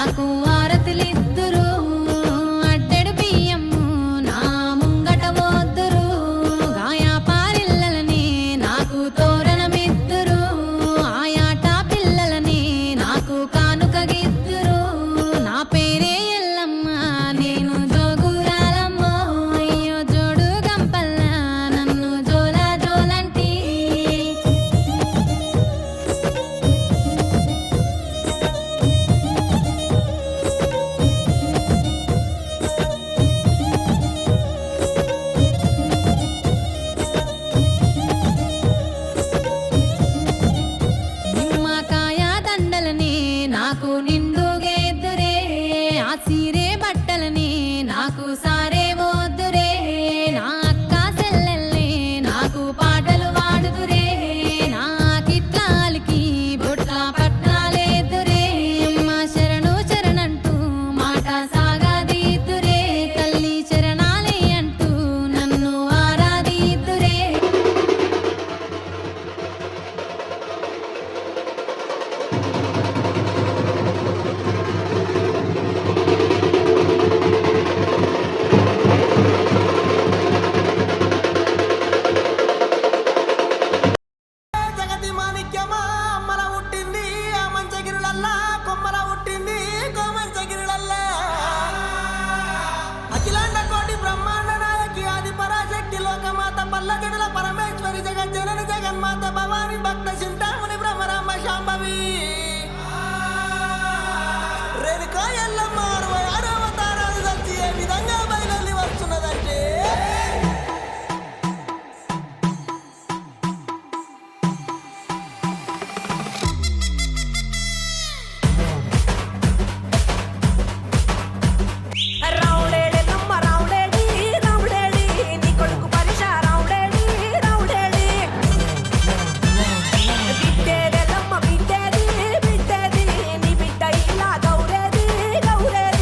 నాకు ఆరతిలిద్దురు అడ్డెడు బియ్యము నా ముంగట వద్దురు గాయా పారిల్లలని నాకు తోరణమిద్దురు ఆయాట పిల్లలని నాకు కానుకగిద్దురు నా పేరే ఎల్లమ్మ నేను జోగురాలమ్మ అయ్యో జోడు గంపల్ల నన్ను జోలా జోలంటి నిమ్మకాయ దండలని నాకు నిండుగెద్దురే ఆ సీరే బట్టలని నాకు సారే వద్దురే నా అక్క చెల్లెల్ని నాకు పాటలు వాడుదురే నా కిట్లాలకి బొట్ల పట్నాలేదురే అమ్మ శరణు శరణంటూ మాట సాగదీద్దురే తల్లి శరణాలే అంటూ నన్ను ఆరాధిద్దురే జగతి మాణిక్యమా అమ్మల పుట్టింది ఆ మంచగిరులల్లా కొమ్మల పుట్టింది కోమంచగిరులల్లా అఖిలాండ కోటి బ్రహ్మాండ నాయకి ఆది పరాశక్తి లోకమాత పల్లజడుల పరమేశ్వరి జగజ్జనని జగన్మాత భవాని భక్త చింతామణి బ్రహ్మరామ శాంభవి రేణుకా ఎల్లమ్మ 66 అవతారాలు కలిసి ఏ విధంగా బయలుదేరి వస్తున్నదంటే రౌడేడెల్లమ్మ రౌడేడి రౌడేడి నీ కొడుకు పరిష రౌడేడి రౌడేడి బిడ్డేడెల్లమ్మ బిడ్డేది బిడ్డేది నీ బిడ్డ ఇలా గౌరేది గౌరేది